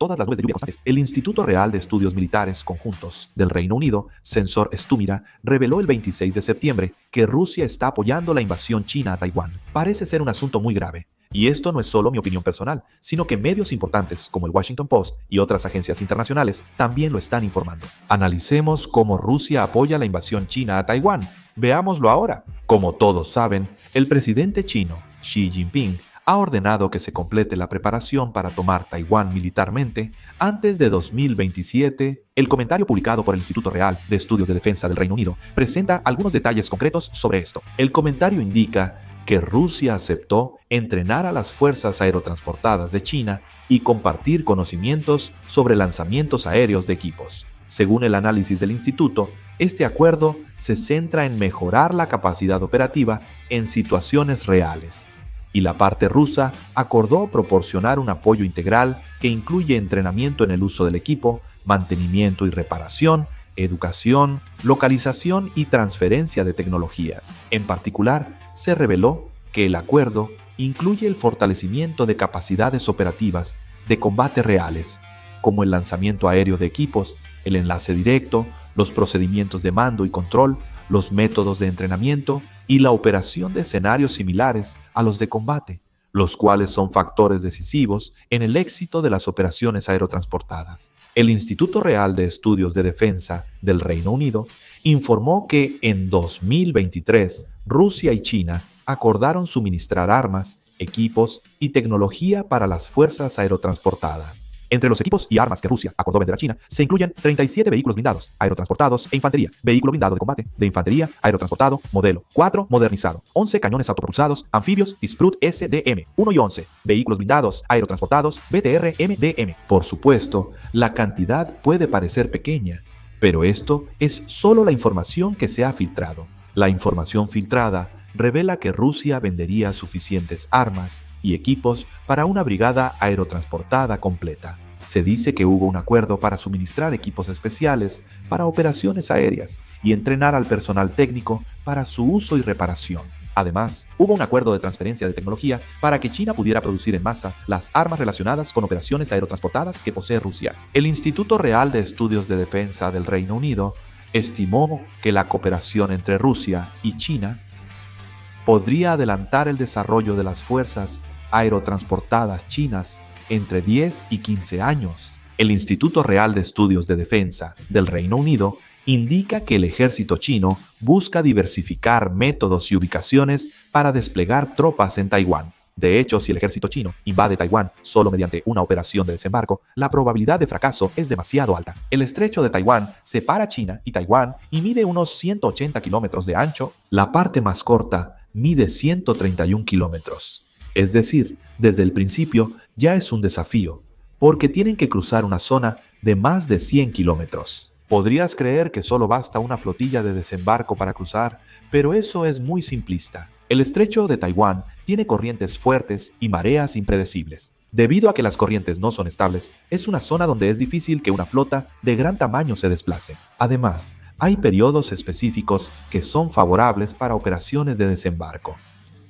todas las nubes de lluvia constantes. El Instituto Real de Estudios Militares Conjuntos del Reino Unido, Sensor Stumira, reveló el 26 de septiembre que Rusia está apoyando la invasión china a Taiwán. Parece ser un asunto muy grave. Y esto no es solo mi opinión personal, sino que medios importantes como el Washington Post y otras agencias internacionales también lo están informando. Analicemos cómo Rusia apoya la invasión china a Taiwán. Veámoslo ahora. Como todos saben, el presidente chino, Xi Jinping, ha ordenado que se complete la preparación para tomar Taiwán militarmente antes de 2027. El comentario publicado por el Instituto Real de Estudios de Defensa del Reino Unido presenta algunos detalles concretos sobre esto. El comentario indica que Rusia aceptó entrenar a las fuerzas aerotransportadas de China y compartir conocimientos sobre lanzamientos aéreos de equipos. Según el análisis del instituto, este acuerdo se centra en mejorar la capacidad operativa en situaciones reales, y la parte rusa acordó proporcionar un apoyo integral que incluye entrenamiento en el uso del equipo, mantenimiento y reparación, educación, localización y transferencia de tecnología. En particular, se reveló que el acuerdo incluye el fortalecimiento de capacidades operativas de combate reales, como el lanzamiento aéreo de equipos, el enlace directo, los procedimientos de mando y control, los métodos de entrenamiento y la operación de escenarios similares a los de combate, los cuales son factores decisivos en el éxito de las operaciones aerotransportadas. El Instituto Real de Estudios de Defensa del Reino Unido informó que en 2023 Rusia y China acordaron suministrar armas, equipos y tecnología para las fuerzas aerotransportadas. Entre los equipos y armas que Rusia acordó vender a China se incluyen 37 vehículos blindados, aerotransportados e infantería, vehículo blindado de combate, de infantería, aerotransportado, modelo 4 modernizado, 11 cañones autopropulsados, anfibios y Sprut SDM 1 y 11, vehículos blindados, aerotransportados, BTR MDM. Por supuesto, la cantidad puede parecer pequeña, pero esto es solo la información que se ha filtrado. La información filtrada revela que Rusia vendería suficientes armas y equipos para una brigada aerotransportada completa. Se dice que hubo un acuerdo para suministrar equipos especiales para operaciones aéreas y entrenar al personal técnico para su uso y reparación. Además, hubo un acuerdo de transferencia de tecnología para que China pudiera producir en masa las armas relacionadas con operaciones aerotransportadas que posee Rusia. El Instituto Real de Estudios de Defensa del Reino Unido estimó que la cooperación entre Rusia y China podría adelantar el desarrollo de las fuerzas aerotransportadas chinas entre 10 y 15 años. El Instituto Real de Estudios de Defensa del Reino Unido indica que el ejército chino busca diversificar métodos y ubicaciones para desplegar tropas en Taiwán. De hecho, si el ejército chino invade Taiwán solo mediante una operación de desembarco, la probabilidad de fracaso es demasiado alta. El estrecho de Taiwán separa China y Taiwán y mide unos 180 kilómetros de ancho. La parte más corta mide 131 kilómetros. Es decir, desde el principio ya es un desafío, porque tienen que cruzar una zona de más de 100 kilómetros. Podrías creer que solo basta una flotilla de desembarco para cruzar, pero eso es muy simplista. El estrecho de Taiwán tiene corrientes fuertes y mareas impredecibles. Debido a que las corrientes no son estables, es una zona donde es difícil que una flota de gran tamaño se desplace. Además, hay periodos específicos que son favorables para operaciones de desembarco.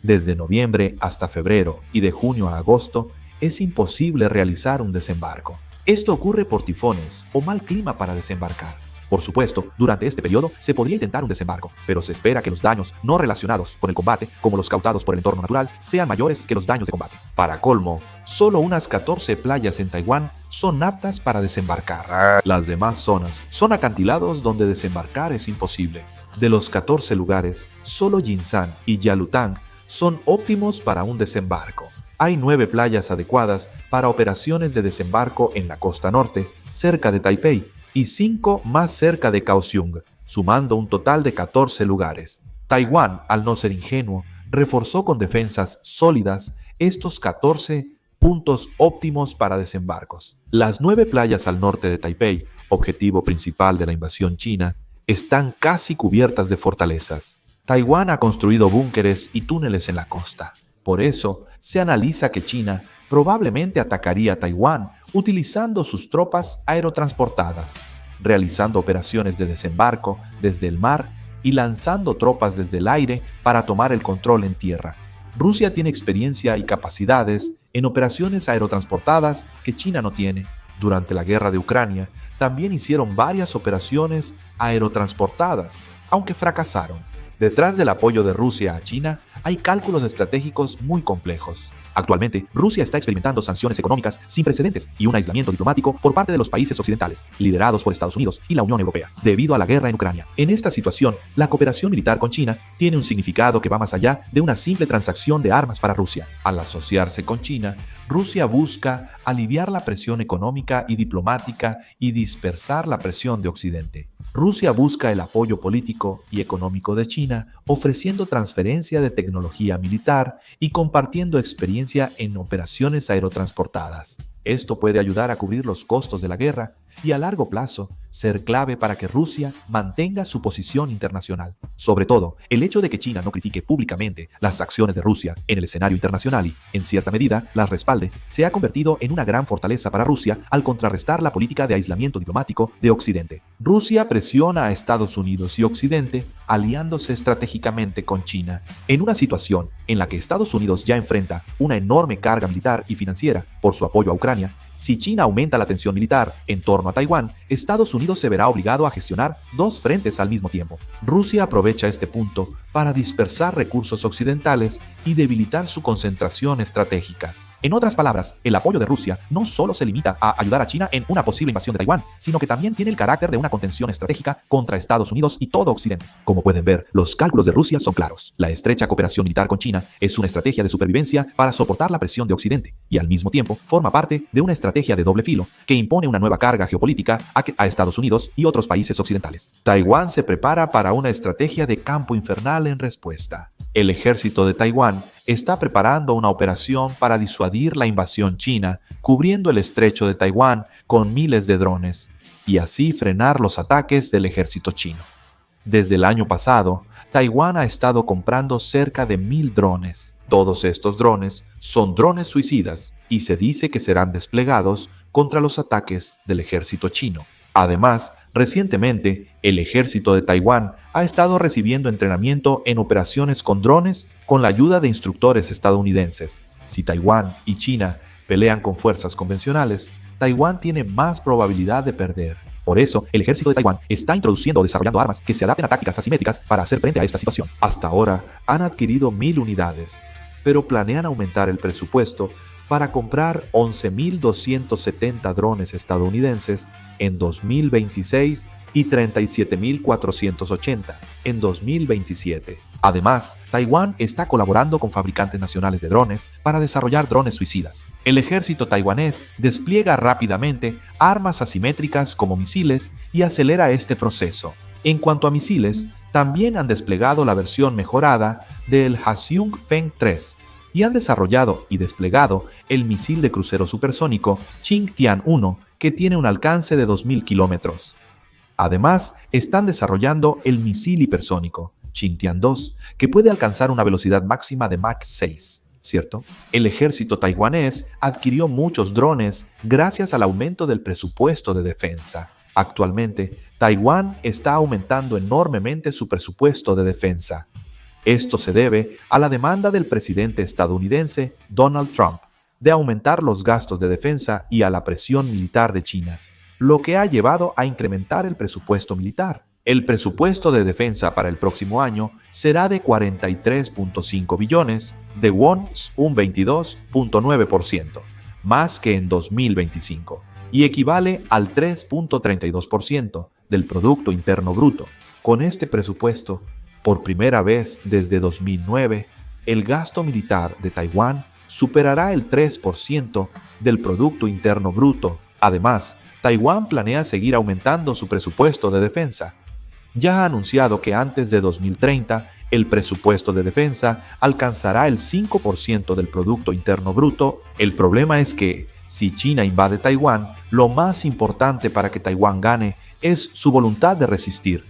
Desde noviembre hasta febrero y de junio a agosto es imposible realizar un desembarco. Esto ocurre por tifones o mal clima para desembarcar. Por supuesto, durante este periodo se podría intentar un desembarco, pero se espera que los daños no relacionados con el combate, como los causados por el entorno natural, sean mayores que los daños de combate. Para colmo, solo unas 14 playas en Taiwán son aptas para desembarcar. Las demás zonas son acantilados donde desembarcar es imposible. De los 14 lugares, solo Jinsan y Yalutan son óptimos para un desembarco. Hay 9 playas adecuadas para operaciones de desembarco en la costa norte, cerca de Taipei, y 5 más cerca de Kaohsiung, sumando un total de 14 lugares. Taiwán, al no ser ingenuo, reforzó con defensas sólidas estos 14 puntos óptimos para desembarcos. Las 9 playas al norte de Taipei, objetivo principal de la invasión china, están casi cubiertas de fortalezas. Taiwán ha construido búnkeres y túneles en la costa. Por eso, se analiza que China probablemente atacaría Taiwán utilizando sus tropas aerotransportadas, realizando operaciones de desembarco desde el mar y lanzando tropas desde el aire para tomar el control en tierra. Rusia tiene experiencia y capacidades en operaciones aerotransportadas que China no tiene. Durante la guerra de Ucrania, también hicieron varias operaciones aerotransportadas, aunque fracasaron. Detrás del apoyo de Rusia a China, hay cálculos estratégicos muy complejos. Actualmente, Rusia está experimentando sanciones económicas sin precedentes y un aislamiento diplomático por parte de los países occidentales, liderados por Estados Unidos y la Unión Europea, debido a la guerra en Ucrania. En esta situación, la cooperación militar con China tiene un significado que va más allá de una simple transacción de armas para Rusia. Al asociarse con China, Rusia busca aliviar la presión económica y diplomática y dispersar la presión de Occidente. Rusia busca el apoyo político y económico de China, ofreciendo transferencia de tecnología militar y compartiendo experiencia en operaciones aerotransportadas. Esto puede ayudar a cubrir los costos de la guerra y a largo plazo ser clave para que Rusia mantenga su posición internacional. Sobre todo, el hecho de que China no critique públicamente las acciones de Rusia en el escenario internacional y, en cierta medida, las respalde, se ha convertido en una gran fortaleza para Rusia al contrarrestar la política de aislamiento diplomático de Occidente. Rusia presiona a Estados Unidos y Occidente aliándose estratégicamente con China. En una situación en la que Estados Unidos ya enfrenta una enorme carga militar y financiera por su apoyo a Ucrania, si China aumenta la tensión militar en torno a Taiwán, Estados Unidos se verá obligado a gestionar dos frentes al mismo tiempo. Rusia aprovecha este punto para dispersar recursos occidentales y debilitar su concentración estratégica. En otras palabras, el apoyo de Rusia no solo se limita a ayudar a China en una posible invasión de Taiwán, sino que también tiene el carácter de una contención estratégica contra Estados Unidos y todo Occidente. Como pueden ver, los cálculos de Rusia son claros. La estrecha cooperación militar con China es una estrategia de supervivencia para soportar la presión de Occidente y al mismo tiempo forma parte de una estrategia de doble filo que impone una nueva carga geopolítica a Estados Unidos y otros países occidentales. Taiwán se prepara para una estrategia de campo infernal en respuesta. El ejército de Taiwán está preparando una operación para disuadir la invasión china, cubriendo el estrecho de Taiwán con miles de drones, y así frenar los ataques del ejército chino. Desde el año pasado, Taiwán ha estado comprando cerca de 1,000 drones. Todos estos drones son drones suicidas y se dice que serán desplegados contra los ataques del ejército chino. Además, recientemente, el ejército de Taiwán ha estado recibiendo entrenamiento en operaciones con drones con la ayuda de instructores estadounidenses. Si Taiwán y China pelean con fuerzas convencionales, Taiwán tiene más probabilidad de perder. Por eso, el ejército de Taiwán está introduciendo o desarrollando armas que se adapten a tácticas asimétricas para hacer frente a esta situación. Hasta ahora, han adquirido 1,000 unidades, pero planean aumentar el presupuesto para comprar 11.270 drones estadounidenses en 2026 y 37.480 en 2027. Además, Taiwán está colaborando con fabricantes nacionales de drones para desarrollar drones suicidas. El ejército taiwanés despliega rápidamente armas asimétricas como misiles y acelera este proceso. En cuanto a misiles, también han desplegado la versión mejorada del Hsiung Feng 3 y han desarrollado y desplegado el misil de crucero supersónico Qingtian-1 que tiene un alcance de 2.000 kilómetros. Además, están desarrollando el misil hipersónico Qingtian-2 que puede alcanzar una velocidad máxima de Mach 6, ¿cierto? El ejército taiwanés adquirió muchos drones gracias al aumento del presupuesto de defensa. Actualmente, Taiwán está aumentando enormemente su presupuesto de defensa. Esto se debe a la demanda del presidente estadounidense Donald Trump de aumentar los gastos de defensa y a la presión militar de China, lo que ha llevado a incrementar el presupuesto militar. El presupuesto de defensa para el próximo año será de 43.5 billones de wons, un 22.9%, más que en 2025, y equivale al 3.32% del Producto Interno Bruto. Con este presupuesto, por primera vez desde 2009, el gasto militar de Taiwán superará el 3% del Producto Interno Bruto. Además, Taiwán planea seguir aumentando su presupuesto de defensa. Ya ha anunciado que antes de 2030, el presupuesto de defensa alcanzará el 5% del Producto Interno Bruto. El problema es que, si China invade Taiwán, lo más importante para que Taiwán gane es su voluntad de resistir.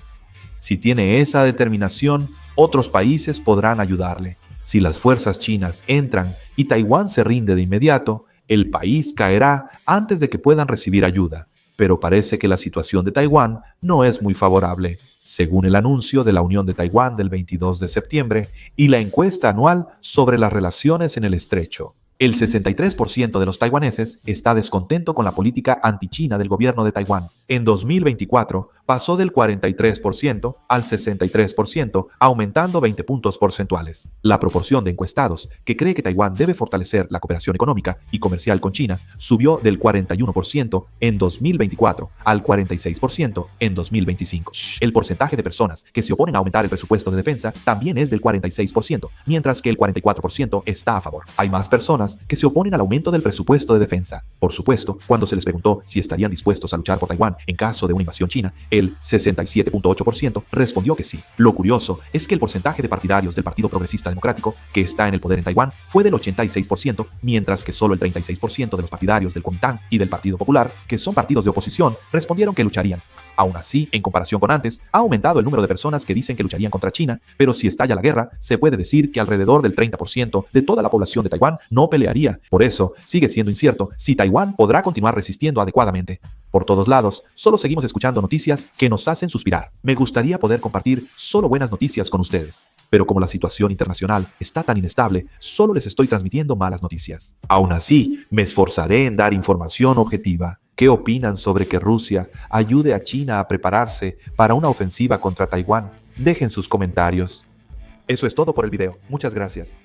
Si tiene esa determinación, otros países podrán ayudarle. Si las fuerzas chinas entran y Taiwán se rinde de inmediato, el país caerá antes de que puedan recibir ayuda. Pero parece que la situación de Taiwán no es muy favorable, según el anuncio de la Unión de Taiwán del 22 de septiembre y la encuesta anual sobre las relaciones en el estrecho. El 63% de los taiwaneses está descontento con la política anti-China del gobierno de Taiwán. En 2024 pasó del 43% al 63%, aumentando 20 puntos porcentuales. La proporción de encuestados que cree que Taiwán debe fortalecer la cooperación económica y comercial con China subió del 41% en 2024 al 46% en 2025. El porcentaje de personas que se oponen a aumentar el presupuesto de defensa también es del 46%, mientras que el 44% está a favor. Hay más personas que se oponen al aumento del presupuesto de defensa. Por supuesto, cuando se les preguntó si estarían dispuestos a luchar por Taiwán en caso de una invasión china, el 67.8% respondió que sí. Lo curioso es que el porcentaje de partidarios del Partido Progresista Democrático, que está en el poder en Taiwán, fue del 86%, mientras que solo el 36% de los partidarios del Kuomintang y del Partido Popular, que son partidos de oposición, respondieron que lucharían. Aún así, en comparación con antes, ha aumentado el número de personas que dicen que lucharían contra China, pero si estalla la guerra, se puede decir que alrededor del 30% de toda la población de Taiwán no pelearía. Por eso, sigue siendo incierto si Taiwán podrá continuar resistiendo adecuadamente. Por todos lados, solo seguimos escuchando noticias que nos hacen suspirar. Me gustaría poder compartir solo buenas noticias con ustedes, pero como la situación internacional está tan inestable, solo les estoy transmitiendo malas noticias. Aún así, me esforzaré en dar información objetiva. ¿Qué opinan sobre que Rusia ayude a China a prepararse para una ofensiva contra Taiwán? Dejen sus comentarios. Eso es todo por el video. Muchas gracias.